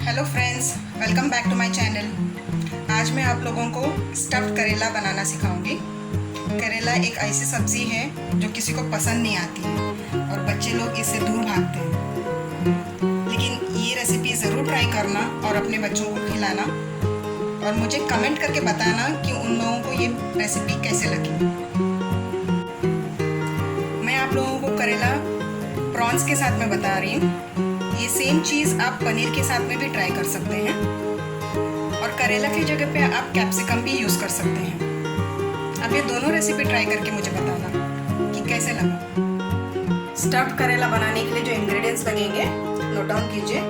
Hello friends, welcome back to my channel. आज मैं आप लोगों को स्टफ्ड करेला बनाना सिखाऊंगी। करेला एक ऐसी सब्ज़ी है जो किसी को पसंद नहीं आती है और बच्चे लोग इससे दूर भागते हैं। लेकिन ये रेसिपी ज़रूर ट्राई करना और अपने बच्चों को खिलाना और मुझे कमेंट करके बताना कि उन लोगों को ये रेसिपी कैसे लगी। मैं आप लोगों को करेला प्रॉन्स के साथ में बता रही हूँ। ये सेम चीज़ आप पनीर के साथ में भी ट्राई कर सकते हैं और करेला की जगह पे आप कैप्सिकम भी यूज़ कर सकते हैं। आप ये दोनों रेसिपी ट्राई करके मुझे बताना कि कैसे लगा। स्टफ्ड करेला बनाने के लिए जो इंग्रेडिएंट्स लगेंगे नोट डाउन कीजिए।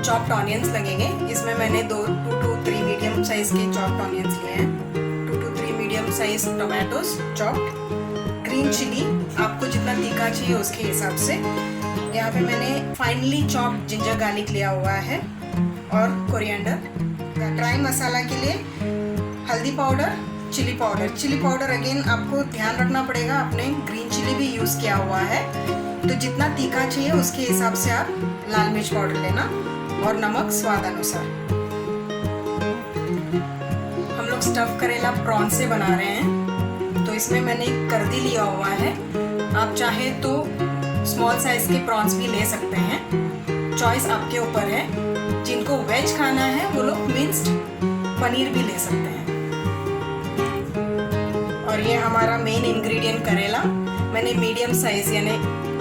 चॉप्ड ऑनियंस लगेंगे। इसमें मैंने 2 to 3 मीडियम साइज़ के चॉप्ड ऑनियंस लिए हैं। 2 to 3 medium size tomatoes chopped. Green chilli आपको जितना तीखा चाहिए उसके हिसाब से। यहाँ पे मैंने फाइनली चॉप्ड जिंजर गार्लिक लिया हुआ है और कोरिएंडर। ड्राई मसाला के लिए हल्दी powder, chilli powder. Chilli powder again आपको ध्यान रखना पड़ेगा, आपने ग्रीन चिली भी यूज़ किया हुआ है तो जितना तीखा चाहिए उसके हिसाब से आप लाल मिर्च पाउडर लेना और नमक स्वाद अनुसार। हम लोग स्टफ करेला प्रॉन से बना रहे हैं तो इसमें मैंने एक कर्दी लिया हुआ है। आप चाहे तो स्मॉल साइज के प्रॉन्स भी ले सकते हैं, चॉइस आपके ऊपर है। जिनको वेज खाना है वो लोग मिक्स्ड पनीर भी ले सकते हैं। और ये हमारा मेन इंग्रेडिएंट करेला मैंने मीडियम साइज यानी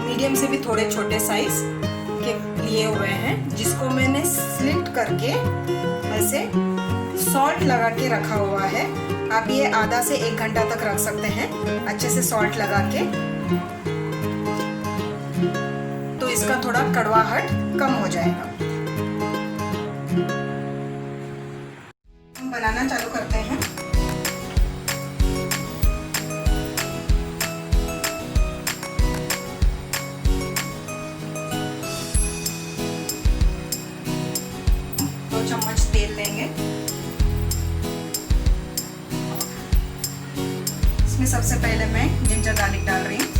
मीडियम से भी थोड़े छोटे साइज के लिए हुए हैं, जिसको मैंने स्लिट करके ऐसे सॉल्ट लगा के रखा हुआ है। आप ये आधा से 1 घंटा तक रख सकते हैं अच्छे से सॉल्ट लगा के, तो इसका थोड़ा कड़वाहट कम हो जाएगा। हम बनाना चालू करते हैं। दो चम्मच तेल लेंगे। इसमें सबसे पहले मैं जिंजर गार्लिक डाल रही हूँ।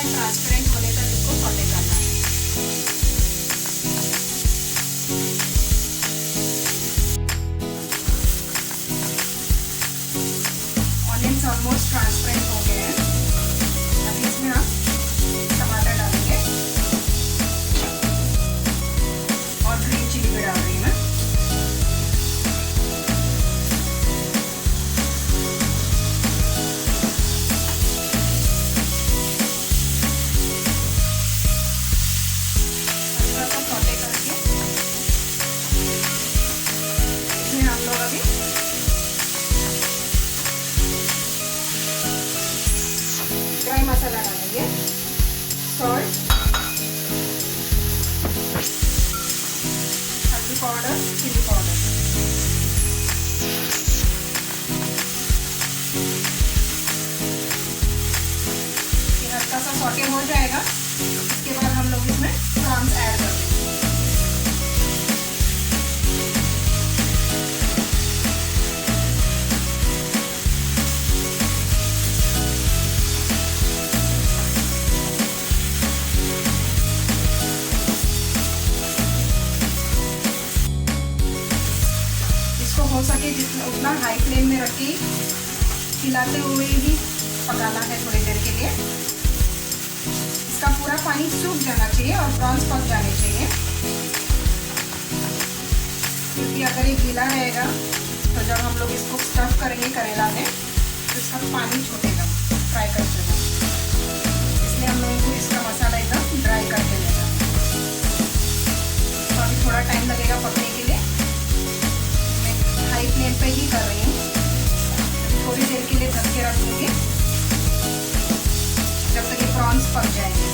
ट्रांसपेरेंट होने तक इसको सौटे करना है। ऑनियंस ऑलमोस्ट ट्रांसपेरेंट हो गए हैं। अभी इसमें हम टमाटर डालेंगे और ग्रीन चिली भी डाल रही हूँ मैं। मसाला डालेंगे, सॉल्ट, हल्दी पाउडर, चिली पाउडर। ये हल्का सा सॉटे हो जाएगा। इसके बाद हम लोग इसमें प्रॉन्स ऐड कर देंगे। हो सके जितना उतना हाई फ्लेम में रख के खिलाते हुए ही पकाना है थोड़ी देर के लिए। इसका पूरा पानी सूख जाना चाहिए और प्रॉन्स पक जाने चाहिए, क्योंकि अगर ये गीला रहेगा तो जब हम लोग इसको स्टफ करेंगे करेला में तो इसका पानी छूटेगा फ्राई करते हुए। इसलिए हम लोगों को इसका मसाला एकदम ड्राई करके लेना है। तो अभी थोड़ा टाइम लगेगा पकने के लिए। हाई फ्लेम पे ही कर रही हूँ। थोड़ी देर के लिए ढक के रखूँगी। प्रॉन्स पक जाएंगे।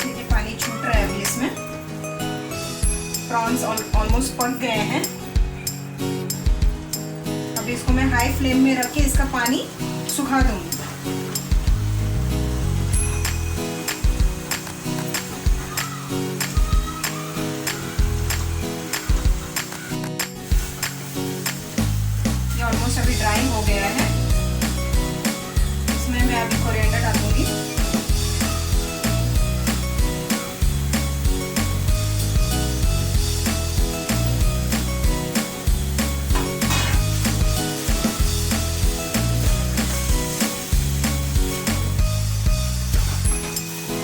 देखिए पानी छूट रहा है अभी इसमें। प्रॉन्स ऑलमोस्ट पक गए हैं। अब इसको मैं हाई फ्लेम में रख के इसका पानी सुखा दूंगी। ऑलमोस्ट अभी ड्राई हो गया है। इसमें मैं अभी कोरिएंडर डाल दूंगी।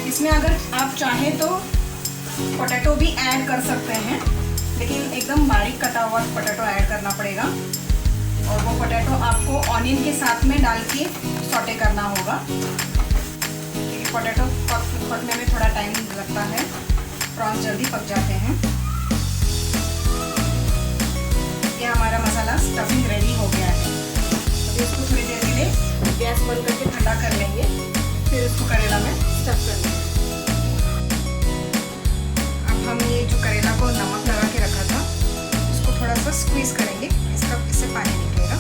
इसमें अगर आप चाहें तो पोटैटो भी ऐड कर सकते हैं, लेकिन एकदम बारीक कटा हुआ पोटैटो ऐड करना पड़ेगा और वो पोटैटो आपको ऑनियन के साथ में डाल के सॉटे करना होगा, क्योंकि पोटैटो पकने में थोड़ा टाइम लगता है। प्रॉन्स जल्दी पक जाते हैं। ये हमारा मसाला स्टफिंग रेडी हो गया है। अभी इसको थोड़ी देर के लिए गैस बंद करके ठंडा कर लेंगे, फिर इसको करेला में स्टफ कर लेंगे। अब हम ये जो करेला को नमक लगा के रखा था उसको थोड़ा सा स्क्वीज करेंगे, इससे पानी निकलेगा।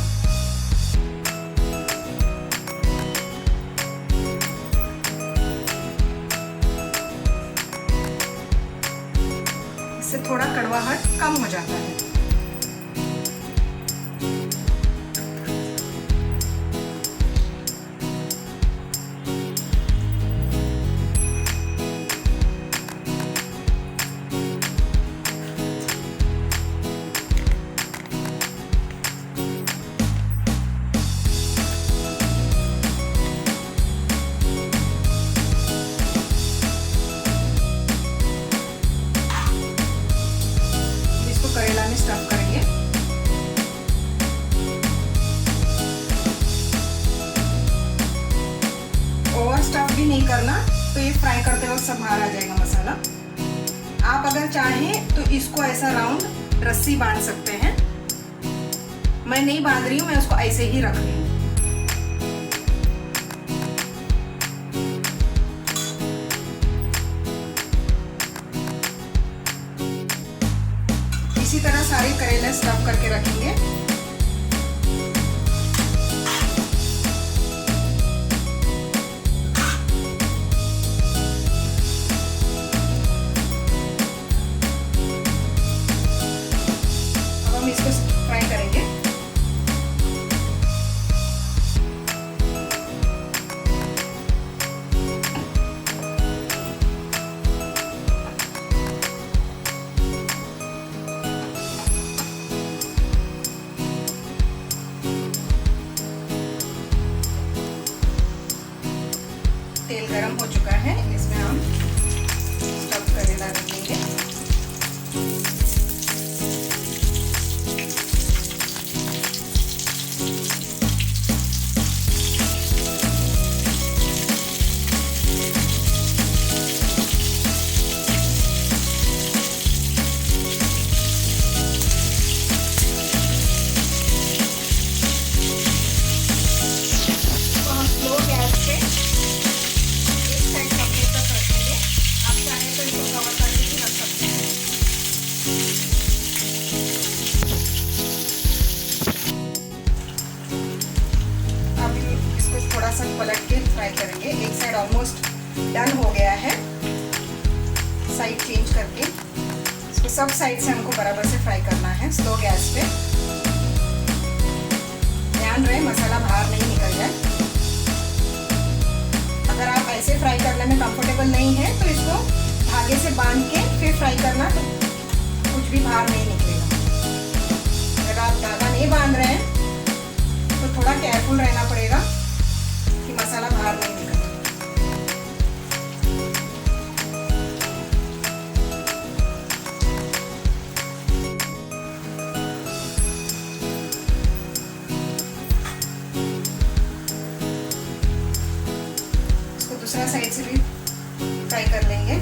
इससे थोड़ा कड़वाहट कम हो जाता है। करेला में स्टफ करेंगे। ओवर स्टफ भी नहीं करना, तो ये फ्राई करते वक्त सब बाहर आ जाएगा मसाला। आप अगर चाहें तो इसको ऐसा राउंड रस्सी बांध सकते हैं। मैं नहीं बांध रही हूँ, मैं उसको ऐसे ही रख रही हूँ। इसी तरह सारे करेले स्टफ करके रखेंगे। अब हम इसको फ्राई करेंगे। तेल गरम हो चुका है, इसमें हम स्टफ करेला रखेंगे। तो हम स्लो गैस पे थोड़ा सा पलट के फ्राई करेंगे। एक साइड ऑलमोस्ट डन हो गया है, साइड चेंज करके इसको सब साइड से हमको बराबर से फ्राई करना है, स्लो गैस पे। ध्यान रहे मसाला बाहर नहीं निकल जाए। अगर आप ऐसे फ्राई करने में कंफर्टेबल नहीं है तो इसको धागे से बांध के फिर फ्राई करना, तो कुछ भी बाहर नहीं निकलेगा। अगर आप धागा नहीं बांध रहे हैं तो थोड़ा केयरफुल रहना पड़ेगा कि मसाला बाहर नहीं निकले। इसको दूसरा साइड से भी फ्राई कर लेंगे।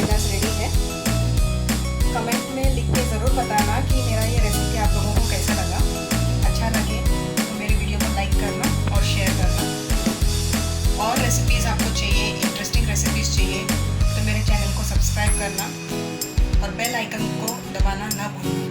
करेलास रेडी है। कमेंट में लिख के ज़रूर बताना कि मेरा ये रेसिपी आप लोगों को कैसा लगा। अच्छा लगे तो मेरे वीडियो को लाइक करना और शेयर करना। और रेसिपीज़ आपको चाहिए, इंटरेस्टिंग रेसिपीज़ चाहिए तो मेरे चैनल को सब्सक्राइब करना और बेल आइकन को दबाना ना भूलना।